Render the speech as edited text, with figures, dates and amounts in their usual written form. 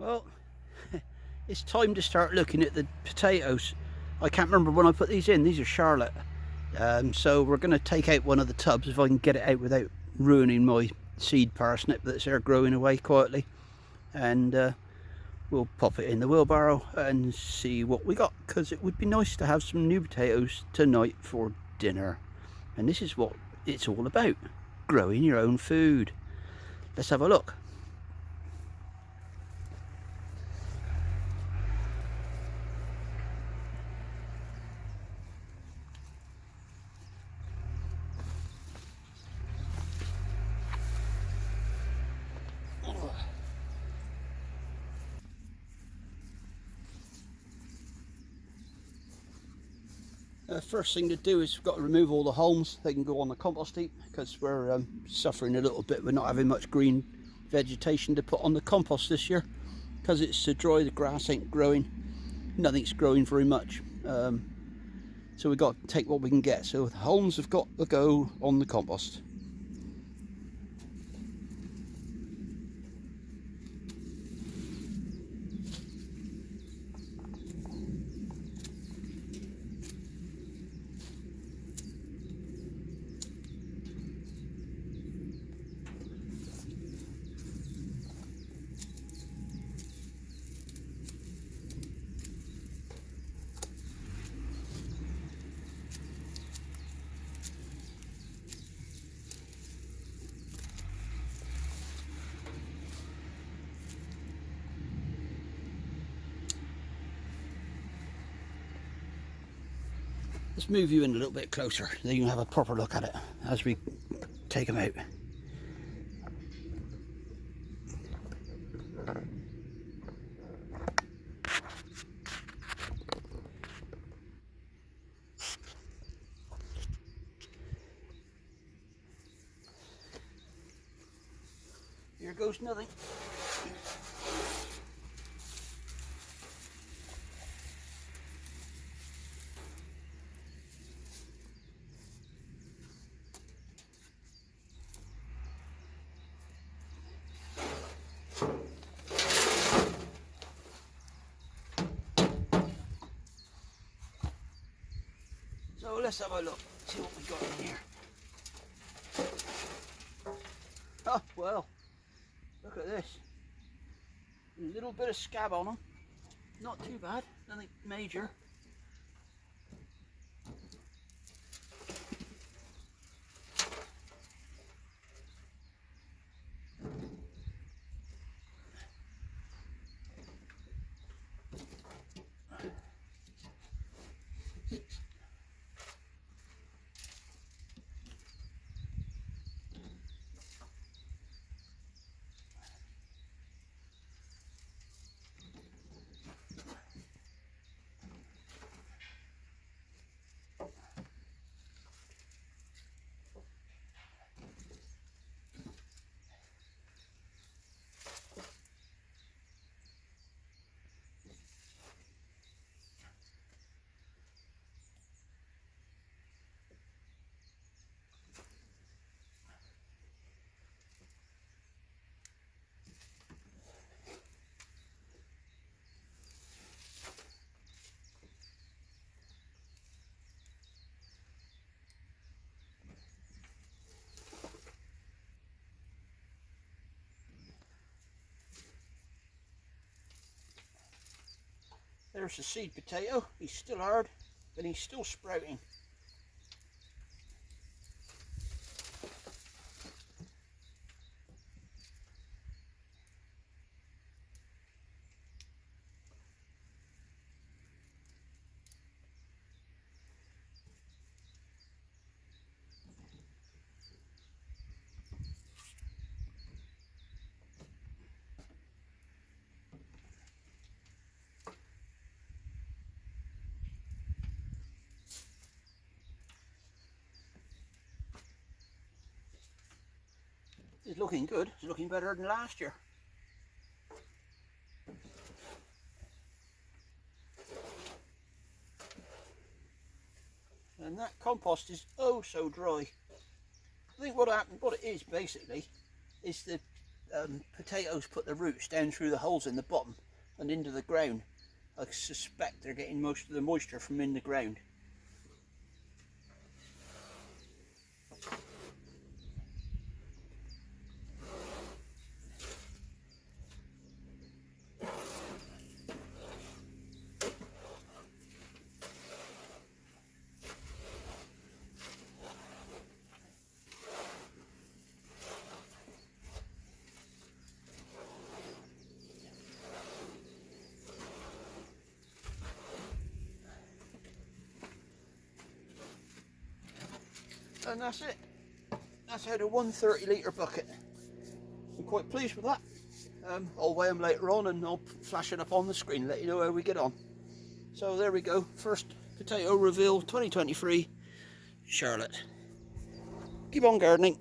Well, it's time to start looking at the potatoes. I can't remember when I put these in. These are Charlotte. So we're going to take out one of the tubs if I can get it out without ruining my seed parsnip that's there growing away quietly. And we'll pop it in the wheelbarrow and see what we got, because it would be nice to have some new potatoes tonight for dinner. And this is what it's all about, growing your own food. Let's have a look. First thing to do is we've got to remove all the hulls. They can go on the compost heap because we're suffering a little bit. We're not having much green vegetation to put on the compost this year because it's so dry. The grass ain't growing, nothing's growing very much, so we've got to take what we can get. So the hulls have got to go on the compost. Let's move you in a little bit closer so you can have a proper look at it as we take them out. Here goes nothing. So let's have a look, see what we got in here. Oh, well, look at this. A little bit of scab on them. Not too bad, nothing major. There's the seed potato. He's still hard, but he's still sprouting. It's looking good. It's looking better than last year. And that compost is oh so dry. I think what happened, what it is basically, is the potatoes put the roots down through the holes in the bottom and into the ground. I suspect they're getting most of the moisture from in the ground. And that's it. That's out of 130 litre bucket. I'm quite pleased with that. I'll weigh them later on and I'll flash it up on the screen, let you know how we get on. So there we go, first potato reveal 2023 Charlotte. Keep on gardening.